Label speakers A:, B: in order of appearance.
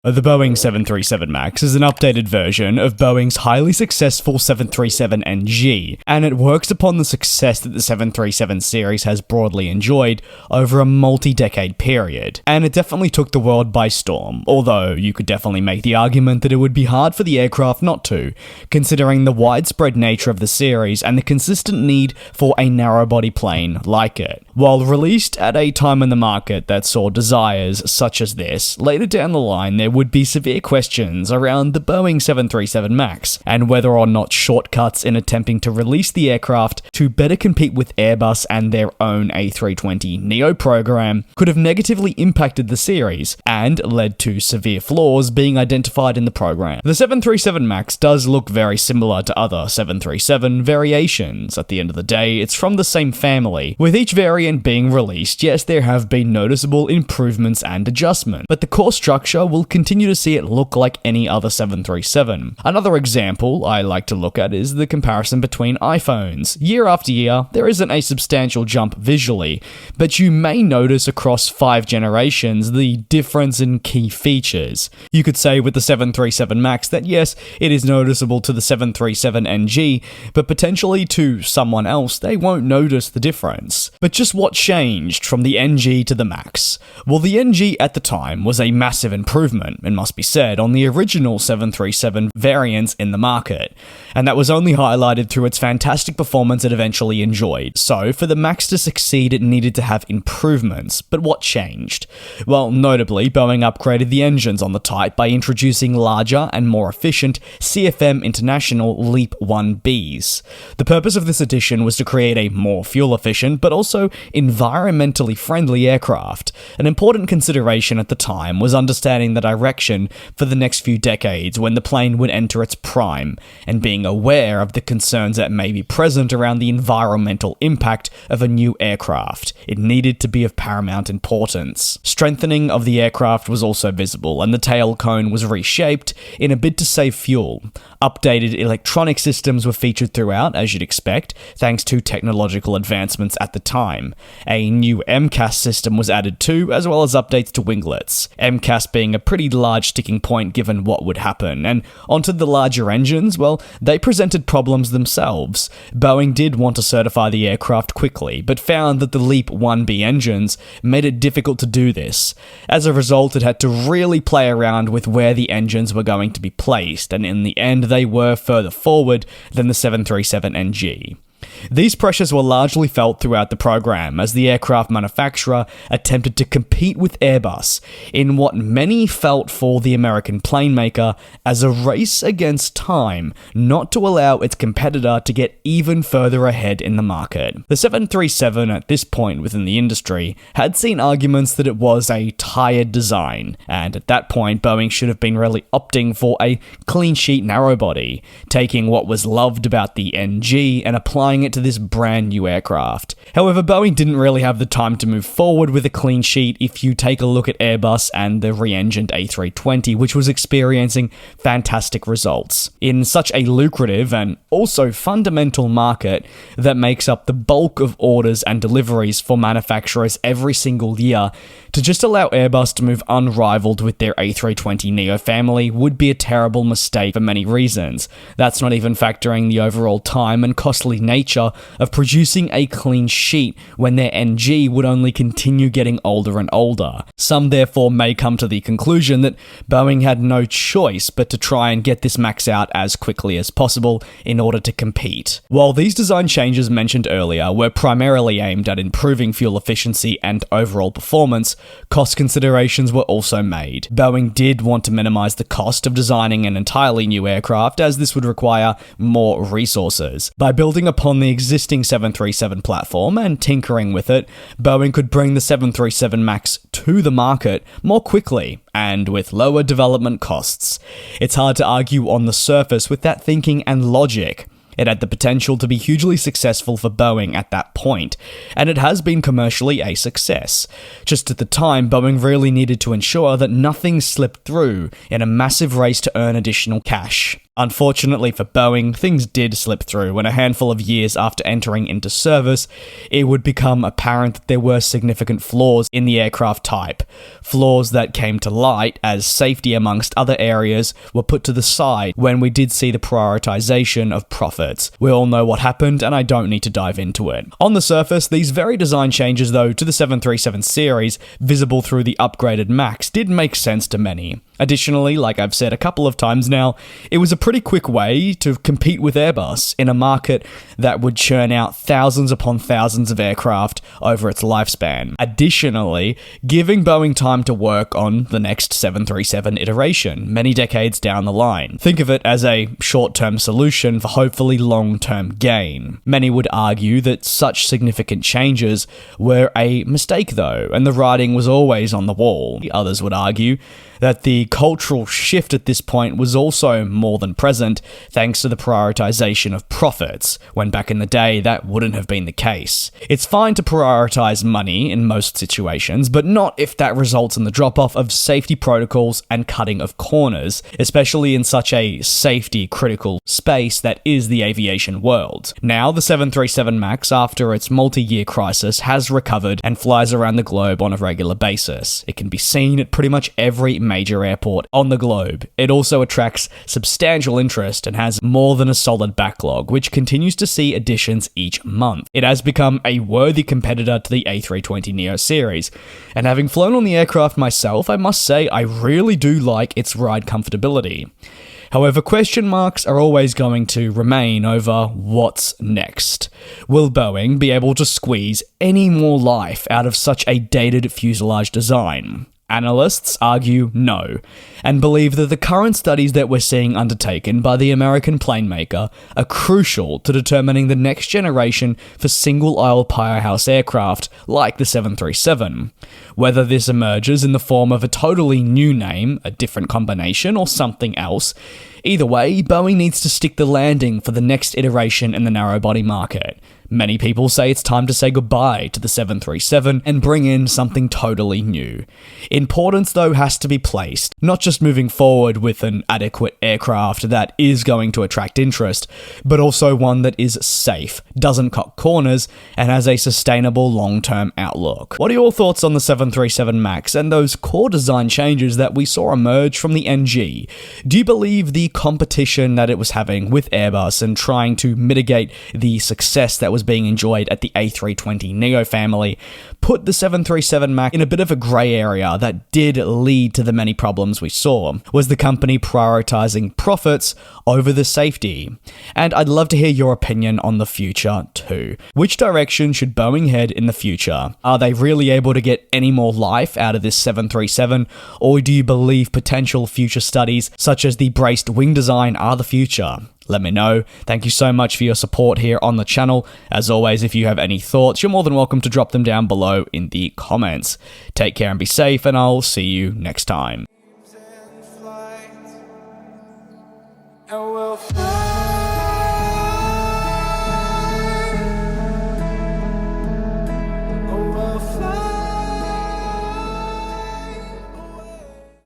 A: The Boeing 737 MAX is an updated version of Boeing's highly successful 737NG, and it works upon the success that the 737 series has broadly enjoyed over a multi-decade period. And it definitely took the world by storm, although you could definitely make the argument that it would be hard for the aircraft not to, considering the widespread nature of the series and the consistent need for a narrow-body plane like it. While released at a time in the market that saw desires such as this, later down the line there would be severe questions around the Boeing 737 MAX and whether or not shortcuts in attempting to release the aircraft to better compete with Airbus and their own A320neo program could have negatively impacted the series and led to severe flaws being identified in the program. The 737 MAX does look very similar to other 737 variations. At the end of the day, it's from the same family. With each variant being released, yes, there have been noticeable improvements and adjustments, but the core structure will continue to see it look like any other 737. Another example I like to look at is the comparison between iPhones. Year after year, there isn't a substantial jump visually, but you may notice across 5 generations the difference in key features. You could say with the 737 MAX that yes, it is noticeable to the 737NG, but potentially to someone else they won't notice the difference. But just what changed from the NG to the MAX? Well, the NG at the time was a massive improvement, it must be said, on the original 737 variants in the market, and that was only highlighted through its fantastic performance it eventually enjoyed. So, for the MAX to succeed, it needed to have improvements. But what changed? Well, notably, Boeing upgraded the engines on the type by introducing larger and more efficient CFM International LEAP 1Bs. The purpose of this addition was to create a more fuel-efficient, but also environmentally friendly aircraft. An important consideration at the time was understanding the direction for the next few decades when the plane would enter its prime, and being aware of the concerns that may be present around the environmental impact of a new aircraft. It needed to be of paramount importance. Strengthening of the aircraft was also visible, and the tail cone was reshaped in a bid to save fuel. Updated electronic systems were featured throughout, as you'd expect, thanks to technological advancements at the time. A new MCAS system was added too, as well as updates to winglets. MCAS being a pretty large sticking point given what would happen. And onto the larger engines, well, they presented problems themselves. Boeing did want to certify the aircraft quickly, but found that the LEAP 1B engines made it difficult to do this. As a result, it had to really play around with where the engines were going to be placed, and in the end they were further forward than the 737NG. These pressures were largely felt throughout the program as the aircraft manufacturer attempted to compete with Airbus in what many felt for the American plane maker as a race against time, not to allow its competitor to get even further ahead in the market. The 737 at this point within the industry had seen arguments that it was a tired design, and at that point Boeing should have been really opting for a clean sheet narrowbody, taking what was loved about the NG and applying it to this brand new aircraft. However, Boeing didn't really have the time to move forward with a clean sheet if you take a look at Airbus and the re-engined A320, which was experiencing fantastic results. In such a lucrative and also fundamental market that makes up the bulk of orders and deliveries for manufacturers every single year, to just allow Airbus to move unrivaled with their A320neo family would be a terrible mistake for many reasons. That's not even factoring the overall time and costly nature of producing a clean sheet when their NG would only continue getting older and older. Some therefore may come to the conclusion that Boeing had no choice but to try and get this MAX out as quickly as possible in order to compete. While these design changes mentioned earlier were primarily aimed at improving fuel efficiency and overall performance, cost considerations were also made. Boeing did want to minimize the cost of designing an entirely new aircraft, as this would require more resources. By building upon the existing 737 platform and tinkering with it, Boeing could bring the 737 MAX to the market more quickly and with lower development costs. It's hard to argue on the surface with that thinking and logic. It had the potential to be hugely successful for Boeing at that point, and it has been commercially a success. Just at the time, Boeing really needed to ensure that nothing slipped through in a massive race to earn additional cash. Unfortunately for Boeing, things did slip through when a handful of years after entering into service, it would become apparent that there were significant flaws in the aircraft type. Flaws that came to light as safety amongst other areas were put to the side when we did see the prioritization of profits. We all know what happened, and I don't need to dive into it. On the surface, these very design changes though to the 737 series, visible through the upgraded MAX, did make sense to many. Additionally, like I've said a couple of times now, it was a pretty quick way to compete with Airbus in a market that would churn out thousands upon thousands of aircraft over its lifespan. Additionally, giving Boeing time to work on the next 737 iteration, many decades down the line. Think of it as a short-term solution for hopefully long-term gain. Many would argue that such significant changes were a mistake though, and the writing was always on the wall. Others would argue that the cultural shift at this point was also more than present thanks to the prioritization of profits, when back in the day that wouldn't have been the case. It's fine to prioritize money in most situations, but not if that results in the drop-off of safety protocols and cutting of corners, especially in such a safety-critical space that is the aviation world. Now, the 737 MAX, after its multi-year crisis, has recovered and flies around the globe on a regular basis. It can be seen at pretty much every major airport on the globe. It also attracts substantial interest and has more than a solid backlog, which continues to see additions each month. It has become a worthy competitor to the A320neo series, and having flown on the aircraft myself, I must say I really do like its ride comfortability. However, question marks are always going to remain over what's next. Will Boeing be able to squeeze any more life out of such a dated fuselage design? Analysts argue no, and believe that the current studies that we're seeing undertaken by the American plane maker are crucial to determining the next generation for single-aisle powerhouse aircraft like the 737. Whether this emerges in the form of a totally new name, a different combination, or something else, either way, Boeing needs to stick the landing for the next iteration in the narrow-body market. Many people say it's time to say goodbye to the 737 and bring in something totally new. Importance, though, has to be placed, not just moving forward with an adequate aircraft that is going to attract interest, but also one that is safe, doesn't cut corners, and has a sustainable long-term outlook. What are your thoughts on the 737 MAX and those core design changes that we saw emerge from the NG? Do you believe the competition that it was having with Airbus and trying to mitigate the success that was being enjoyed at the A320neo family put the 737 MAX in a bit of a grey area that did lead to the many problems we saw? Was the company prioritizing profits over the safety? And I'd love to hear your opinion on the future too. Which direction should Boeing head in the future? Are they really able to get any more life out of this 737, or do you believe potential future studies such as the braced wing design are the future? Let me know. Thank you so much for your support here on the channel. As always, if you have any thoughts, you're more than welcome to drop them down below in the comments. Take care and be safe, and I'll see you next time.